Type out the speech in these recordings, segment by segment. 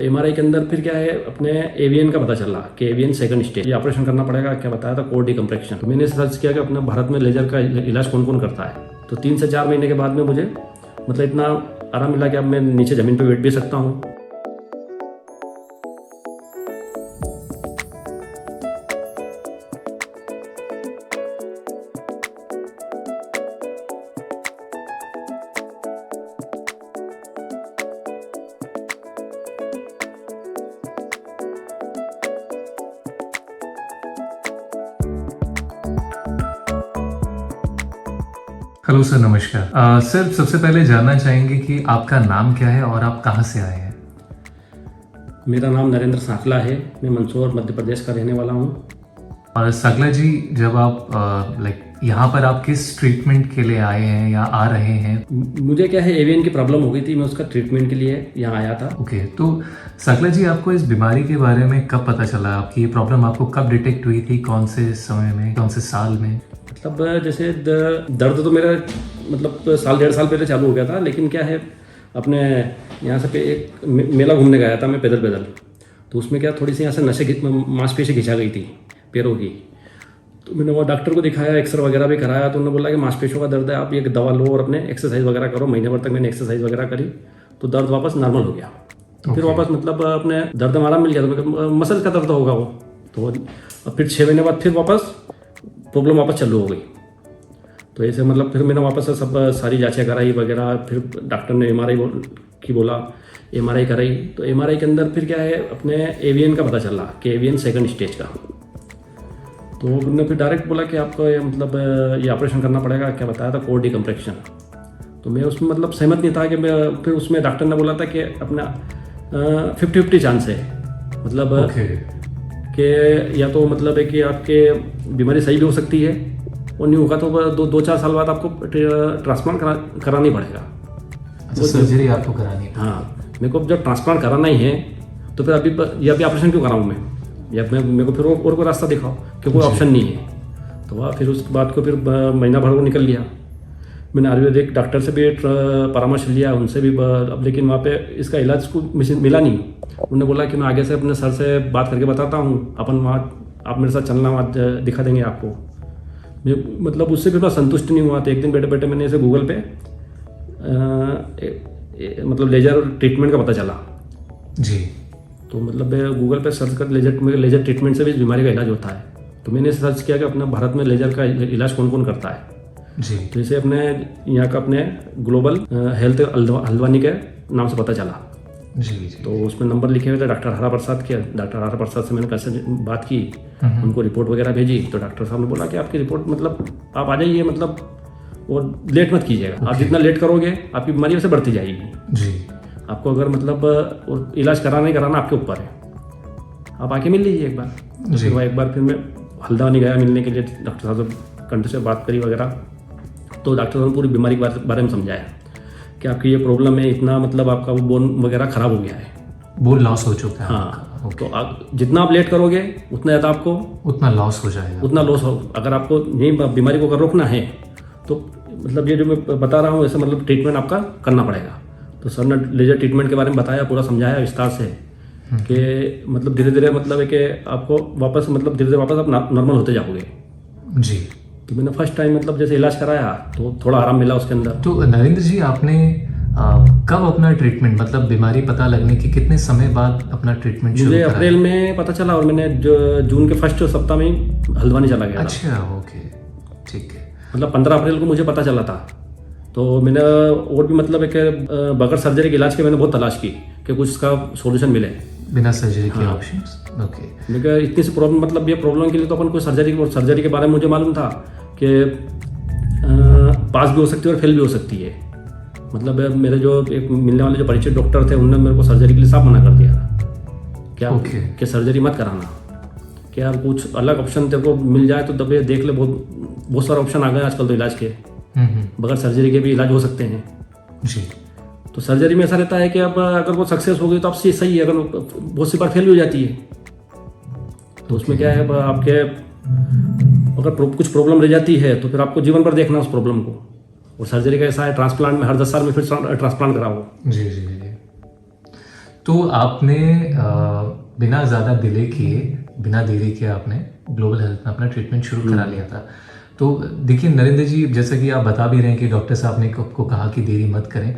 MRI के अंदर फिर क्या है, अपने एवियन का पता चला कि एवियन सेकंड स्टेज, ये ऑपरेशन करना पड़ेगा। क्या बताया था, कोर डिकम्प्रेक्शन। तो मैंने सर्च किया कि अपने भारत में लेजर का इलाज कौन कौन करता है। तो 3 से 4 महीने के बाद में मुझे मतलब इतना आराम मिला कि अब मैं नीचे ज़मीन पर बैठ भी सकता हूँ। हेलो सर, नमस्कार। सर, सबसे पहले जानना चाहेंगे कि आपका नाम क्या है और आप कहाँ से आए हैं? मेरा नाम नरेंद्र सांकला है। मैं मंदसौर मध्य प्रदेश का रहने वाला हूँ। और सांकला जी, जब आप यहाँ पर आप किस ट्रीटमेंट के लिए आए हैं या आ रहे हैं? मुझे क्या है, एवियन की प्रॉब्लम हो गई थी, मैं उसका ट्रीटमेंट के लिए यहाँ आया था। ओके, तो सांकला जी, आपको इस बीमारी के बारे में कब पता चला? आपकी ये प्रॉब्लम आपको कब डिटेक्ट हुई थी? कौन से समय में, कौन से साल में? मतलब जैसे दर्द तो मेरा मतलब साल 1.5 साल पहले चालू हो गया था, लेकिन क्या है, अपने यहाँ से एक मेला घूमने गया था मैं पैदल। तो उसमें क्या थोड़ी सी यहाँ से मांसपेशी खिंचा गई थी पैरों की। तो मैंने वो डॉक्टर को दिखाया, एक्सरे वगैरह भी कराया। तो उन्होंने बोला कि मांसपेशियों का दर्द है, आप ये दवा लो और अपने एक्सरसाइज वगैरह करो। महीने भर तक मैंने एक्सरसाइज वगैरह करी तो दर्द वापस नॉर्मल हो गया। तो फिर वापस मतलब अपने दर्द में आराम मिल गया। तो मसल का दर्द होगा वो। तो फिर 6 महीने बाद फिर वापस प्रॉब्लम वापस चालू हो गई। तो ऐसे मतलब फिर मैंने वापस से सब सारी जांचें कराई वगैरह। फिर डॉक्टर ने एमआरआई बोला, एमआरआई कराई। तो एमआरआई के अंदर फिर क्या है, अपने एवियन का पता चला कि एवियन सेकंड स्टेज का। तो उन्होंने फिर डायरेक्ट बोला कि आपको मतलब ये ऑपरेशन करना पड़ेगा। क्या बताया था, कोर डिकम्प्रेक्शन। तो मैं उसमें मतलब सहमत नहीं था कि मैं फिर उसमें डॉक्टर ने बोला था कि अपना 50-50 चांस है, मतलब कि या तो मतलब है कि आपके बीमारी सही भी हो सकती है और नहीं होगा तो 2-4 साल बाद आपको ट्रांसप्लांट करानी पड़ेगा। अच्छा, सर्जरी आपको करानी है? हाँ, मेरे को जब ट्रांसप्लांट कराना ही है तो फिर अभी ऑपरेशन क्यों कराऊँ मैं, या मेरे को फिर और कोई रास्ता दिखाओ कि कोई ऑप्शन नहीं है। तो वह फिर उसके बाद को फिर महीना भर को निकल लिया। मैंने आयुर्वेदिक डॉक्टर से भी परामर्श लिया, उनसे भी अब, लेकिन वहाँ पे इसका इलाज को मिला नहीं। उन्होंने बोला कि मैं आगे से अपने सर से बात करके बताता हूँ, अपन वहाँ आप मेरे साथ चलना, वहाँ दिखा देंगे आपको। मैं मतलब उससे भी मैं संतुष्ट नहीं हुआ। तो एक दिन बैठे बैठे मैंने ऐसे गूगल पे मतलब लेजर ट्रीटमेंट का पता चला जी। तो मतलब गूगल पे सर्च कर लेजर ट्रीटमेंट से भी इस बीमारी का इलाज होता है। तो मैंने सर्च किया कि अपने भारत में लेजर का इलाज कौन कौन करता है जी। तो इसे अपने यहाँ का अपने ग्लोबल हेल्थ हल्द्वानी के नाम से पता चला। जी। तो उसमें नंबर लिखे हुए थे डॉक्टर हरा प्रसाद के। डॉक्टर हरा प्रसाद से मैंने कैसे बात की, उनको रिपोर्ट वगैरह भेजी। तो डॉक्टर साहब ने बोला कि आपकी रिपोर्ट मतलब आप आ जाइए, मतलब और लेट मत कीजिएगा। आप जितना लेट करोगे आपकी बीमारी वैसे बढ़ती जाएगी जी। आपको अगर मतलब और इलाज कराना ही कराना आपके ऊपर है, आप आके मिल लीजिए एक बार। फिर एक बार फिर मैं हल्द्वानी गया मिलने के लिए। डॉक्टर साहब से कंटे से बात करी वगैरह। तो डॉक्टर साहब ने पूरी बीमारी के बारे में समझाया कि आपकी ये प्रॉब्लम है, इतना मतलब आपका वो बोन वगैरह खराब हो गया है, बोन लॉस हो चुका है। हाँ। तो जितना आप लेट करोगे उतना ज़्यादा आपको उतना लॉस हो जाएगा, उतना लॉस हो। अगर आपको यही बीमारी को अगर रोकना है तो मतलब ये जो मैं बता रहा हूँ ऐसे मतलब ट्रीटमेंट आपका करना पड़ेगा। तो सर ने लेजर ट्रीटमेंट के बारे में बताया, पूरा समझाया विस्तार से कि मतलब धीरे धीरे मतलब है कि आपको वापस मतलब धीरे धीरे वापस आप नॉर्मल होते जाओगे जी। तो मैंने फर्स्ट टाइम मतलब जैसे इलाज कराया तो थोड़ा आराम मिला उसके अंदर। तो नरेंद्र जी, आपने कब अपना ट्रीटमेंट, मतलब बीमारी पता लगने के कितने समय बाद अपना ट्रीटमेंट शुरू मुझे करा? अप्रैल में पता चला और मैंने जून के फर्स्ट सप्ताह में ही हल्द्वानी चला गया। अच्छा, ओके, ठीक है। मतलब 15 अप्रैल को मुझे पता चला था। तो मैंने और भी मतलब एक बगैर सर्जरी के इलाज के मैंने बहुत तलाश की कि कुछ इसका सॉल्यूशन मिले बिना सर्जरी के ऑप्शंस। ओके, लेकिन इतनी सी प्रॉब्लम मतलब ये प्रॉब्लम के लिए तो अपन कोई सर्जरी के बारे में मुझे मालूम था कि पास भी हो सकती है और फेल भी हो सकती है। मतलब मेरे जो एक मिलने वाले जो परिचित डॉक्टर थे उन्होंने मेरे को सर्जरी के लिए साफ मना कर दिया था क्या कि सर्जरी मत कराना, कि यार कुछ अलग ऑप्शन तेरे को मिल जाए तो दबे देख ले। बहुत सारे ऑप्शन आ गए आजकल तो इलाज के, बगैर सर्जरी के भी इलाज हो सकते हैं जी। तो सर्जरी में ऐसा रहता है कि अब अगर वो सक्सेस हो गई तो आपसे सही है, अगर बहुत सी बार फेल हो जाती है तो उसमें क्या है, आपके अगर कुछ प्रॉब्लम रह जाती है तो फिर आपको जीवन भर देखना उस प्रॉब्लम को। और सर्जरी का ऐसा है, ट्रांसप्लांट में हर 10 साल में फिर ट्रांसप्लांट कराओ। जी जी जी। तो आपने बिना ज़्यादा डिले किए, बिना देरी के आपने ग्लोबल हेल्थ में अपना ट्रीटमेंट शुरू करा लिया था। तो देखिए नरेंद्र जी, जैसा कि आप बता भी रहे हैं कि डॉक्टर साहब ने आपको कहा कि देरी मत करें,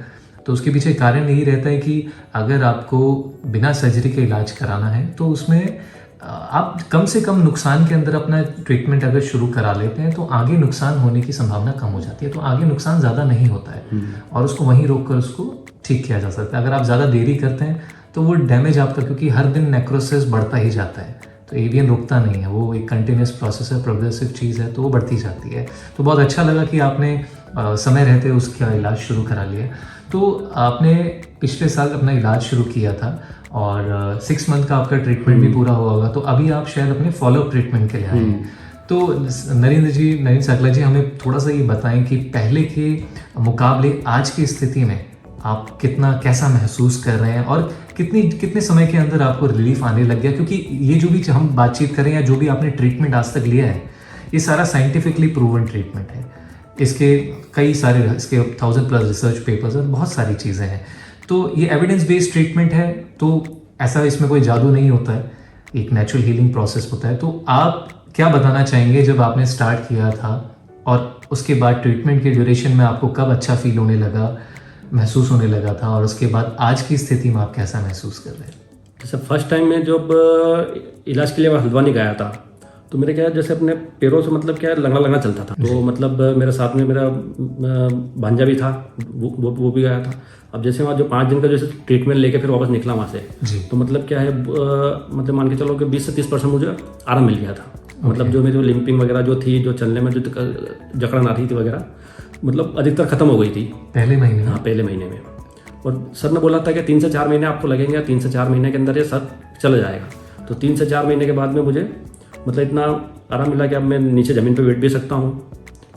तो उसके पीछे कारण यही रहता है कि अगर आपको बिना सर्जरी का इलाज कराना है तो उसमें आप कम से कम नुकसान के अंदर अपना ट्रीटमेंट अगर शुरू करा लेते हैं तो आगे नुकसान होने की संभावना कम हो जाती है। तो आगे नुकसान ज़्यादा नहीं होता है और उसको वहीं रोक कर उसको ठीक किया जा सकता है। अगर आप ज़्यादा देरी करते हैं तो वो डैमेज आपका, क्योंकि हर दिन नेक्रोसिस बढ़ता ही जाता है, तो एवीएन रुकता नहीं है, वो एक कंटिन्यूस प्रोसेस है, प्रोग्रेसिव चीज़ है, तो वो बढ़ती जाती है। तो बहुत अच्छा लगा कि आपने समय रहते उसका इलाज शुरू करा लिया। तो आपने पिछले साल अपना इलाज शुरू किया था और 6 मंथ का आपका ट्रीटमेंट भी पूरा हुआ होगा, तो अभी आप शायद अपने फॉलोअप ट्रीटमेंट के लिए आए हैं। तो नरेंद्र सकला जी, हमें थोड़ा सा ये बताएं कि पहले के मुकाबले आज की स्थिति में आप कैसा महसूस कर रहे हैं और कितने समय के अंदर आपको रिलीफ आने लग गया, क्योंकि ये जो भी हम बातचीत करें या जो भी आपने ट्रीटमेंट आज तक लिया है, ये सारा साइंटिफिकली प्रूवन ट्रीटमेंट है। इसके कई सारे 1000+ रिसर्च पेपर्स और बहुत सारी चीज़ें हैं। तो ये एविडेंस बेस्ड ट्रीटमेंट है, तो ऐसा इसमें कोई जादू नहीं होता है, एक नेचुरल हीलिंग प्रोसेस होता है। तो आप क्या बताना चाहेंगे जब आपने स्टार्ट किया था और उसके बाद ट्रीटमेंट के ड्यूरेशन में आपको कब अच्छा फील होने लगा, महसूस होने लगा था, और उसके बाद आज की स्थिति में आप कैसा महसूस कर रहे हैं? जैसे फर्स्ट टाइम में जब इलाज के लिए मैं हल्द्वानी गया था, तो मेरे क्या जैसे अपने पैरों से मतलब क्या लगना लगना चलता था। तो मतलब मेरे साथ में मेरा भांजा भी था, वो भी गया था। अब जैसे वहाँ जो 5 दिन का जैसे ट्रीटमेंट लेके फिर वापस निकला वहाँ से, तो मतलब क्या है, मतलब मान के चलो कि 20 से 30% मुझे आराम मिल गया था। मतलब जो मेरी लिम्पिंग वगैरह जो थी, जो चलने में जो जकड़न आ रही थी वगैरह, मतलब अधिकतर खत्म हो गई थी पहले महीने में। हाँ, पहले महीने में। और सर ने बोला था कि 3 से 4 महीने आपको लगेंगे, 3 से 4 महीने के अंदर ये सब चला जाएगा। तो 3 से 4 महीने के बाद में मुझे मतलब इतना आराम मिला कि अब मैं नीचे ज़मीन पे बैठ भी सकता हूँ,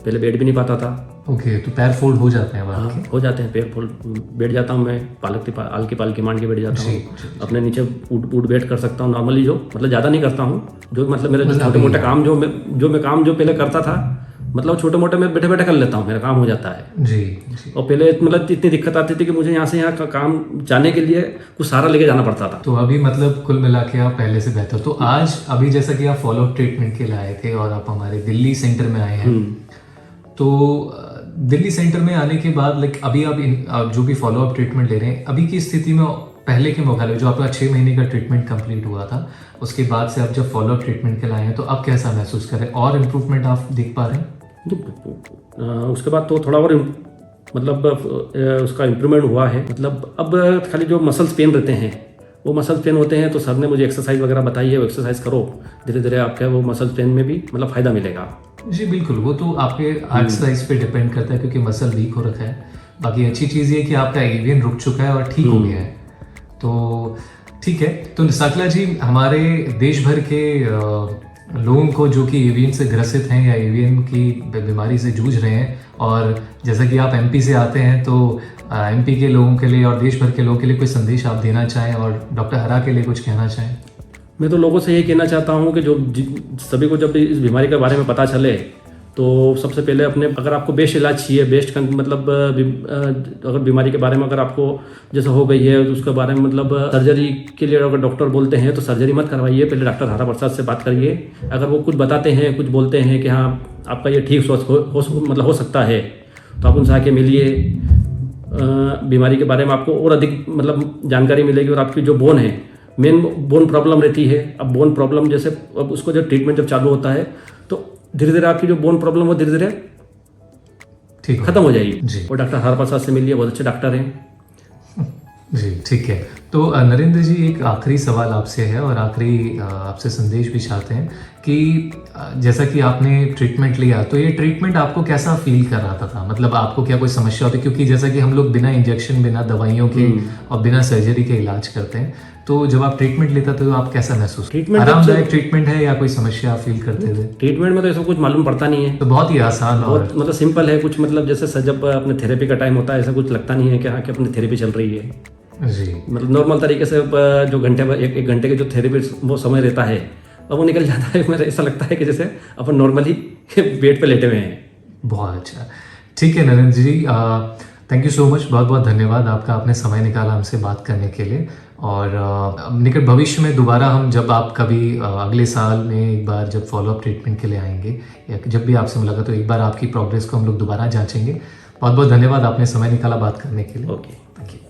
पहले बैठ भी नहीं पाता था। ओके, तो पैर फोल्ड हो जाते हैं? हाँ, हो जाते हैं पैर फोल्ड, बैठ जाता हूँ मैं, आल की मान के बैठ जाता हूँ, अपने नीचे उठ बैठ कर सकता हूँ नॉर्मली, जो मतलब ज़्यादा नहीं करता हूँ, जो मतलब मेरे छोटे मोटे काम जो मैं पहले करता था, मतलब छोटे मोटे मैं बैठे बैठे कर लेता हूँ, मेरा काम हो जाता है जी। और पहले मतलब इतनी दिक्कत आती थी कि मुझे यहाँ से यहाँ का काम जाने के लिए कुछ सहारा लेके जाना पड़ता था। तो अभी मतलब कुल मिला के आप पहले से बेहतर। तो आज अभी जैसा कि आप फॉलोअप ट्रीटमेंट के लिए आए थे और आप हमारे दिल्ली सेंटर में आए हैं, तो दिल्ली सेंटर में आने के बाद अभी आप जो भी फॉलोअप ट्रीटमेंट ले रहे हैं, अभी की स्थिति में पहले के मुकाबले जो आपका 6 महीने का ट्रीटमेंट कंप्लीट हुआ था, उसके बाद से आप जब फॉलोअप ट्रीटमेंट के लिए आए हैं, तो अब कैसा महसूस कर रहे हैं और इम्प्रूवमेंट आप देख पा रहे हैं? उसके बाद तो थोड़ा और मतलब उसका इम्प्रूवमेंट हुआ है। मतलब अब खाली जो मसल्स पेन रहते हैं, वो मसल पेन होते हैं, तो सर ने मुझे एक्सरसाइज वगैरह बताई है, वो एक्सरसाइज करो, धीरे धीरे आपका वो मसल पेन में भी मतलब फ़ायदा मिलेगा। जी बिल्कुल, वो तो आपके एक्सरसाइज पे डिपेंड करता है, क्योंकि मसल वीक हो रखा है। बाकी अच्छी चीज़ ये कि आपका एवीएन रुक चुका है और ठीक हो गया है, तो ठीक है। तो सकला जी, हमारे देश भर के लोगों को जो कि एवीएन से ग्रसित हैं या एवीएन की बीमारी से जूझ रहे हैं, और जैसा कि आप एमपी से आते हैं, तो एमपी के लोगों के लिए और देश भर के लोगों के लिए कोई संदेश आप देना चाहें और डॉक्टर हरा के लिए कुछ कहना चाहें? मैं तो लोगों से ये कहना चाहता हूँ कि जो सभी को जब इस बीमारी के बारे में पता चले, तो सबसे पहले अपने, अगर आपको बेस्ट इलाज चाहिए, बेस्ट मतलब अगर बीमारी के बारे में अगर आपको जैसे हो गई है, तो उसके बारे में मतलब सर्जरी के लिए अगर डॉक्टर बोलते हैं तो सर्जरी मत करवाइए, पहले डॉक्टर हरा प्रसाद से बात करिए। अगर वो कुछ बताते हैं, कुछ बोलते हैं कि हाँ आपका ये ठीक हो सकता है, तो आप उनसे आके मिलिए। बीमारी के बारे में आपको और अधिक मतलब जानकारी मिलेगी। और आपकी जो बोन है, मेन बोन प्रॉब्लम रहती है। अब बोन प्रॉब्लम जैसे अब उसको जब ट्रीटमेंट जब चालू होता है, तो धीरे धीरे आपकी जो बोन प्रॉब्लम वो धीरे धीरे ठीक खत्म हो जाएगी। और डॉक्टर हर प्रसाद से मिलिए, बहुत अच्छे डॉक्टर हैं। जी ठीक है। तो नरेंद्र जी, एक आखिरी सवाल आपसे है और आखिरी आपसे संदेश भी चाहते हैं कि जैसा कि आपने ट्रीटमेंट लिया, तो ये ट्रीटमेंट आपको कैसा फील कर रहा था? मतलब आपको क्या कोई समस्या होती? क्योंकि जैसा कि हम लोग बिना इंजेक्शन, बिना दवाइयों के और बिना सर्जरी के इलाज करते हैं, तो जब आप ट्रीटमेंट लेता तो आप कैसा महसूस? आरामदायक ट्रीटमेंट है या कोई समस्या आप फील करते थे? ट्रीटमेंट में तो ऐसा कुछ मालूम पड़ता नहीं है, तो बहुत ही आसान और मतलब सिंपल है। कुछ मतलब जैसे जब अपने थेरेपी का टाइम होता है, ऐसा कुछ लगता नहीं है कि हाँ कि अपनी थेरेपी चल रही है जी। मतलब नॉर्मल तरीके से जो एक घंटे के जो थेरेपी वो समय रहता है, अब वो निकल जाता है। मेरा ऐसा लगता है कि जैसे अपन नॉर्मली बेड पे लेटे हुए हैं। बहुत अच्छा, ठीक है नरेंद्र जी, थैंक यू सो मच, बहुत बहुत धन्यवाद आपका, आपने समय निकाला हमसे बात करने के लिए। और निकट भविष्य में दोबारा हम जब आप कभी अगले साल में एक बार जब फॉलोअप ट्रीटमेंट के लिए आएंगे या जब भी आपसे मुलाकात तो एक बार आपकी प्रोग्रेस को हम लोग दोबारा जांचेंगे। बहुत बहुत धन्यवाद, आपने समय निकाला बात करने के लिए। Okay. Thank you.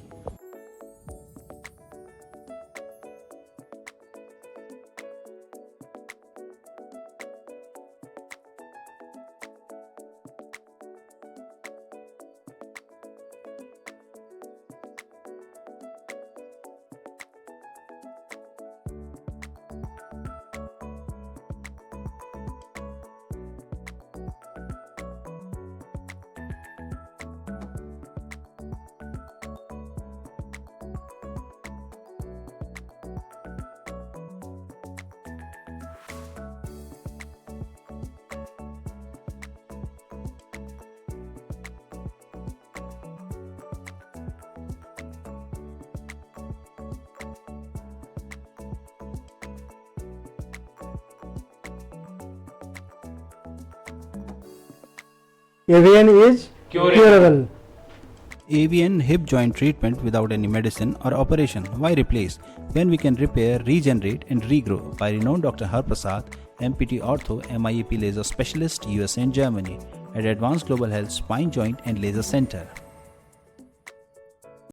AVN is curable. AVN hip joint treatment without any medicine or operation. Why replace when we can repair, regenerate and regrow? By renowned Dr. Har Prasad, MPT Ortho, MIEP laser specialist, USA and Germany at Advanced Global Health Spine Joint and Laser Center.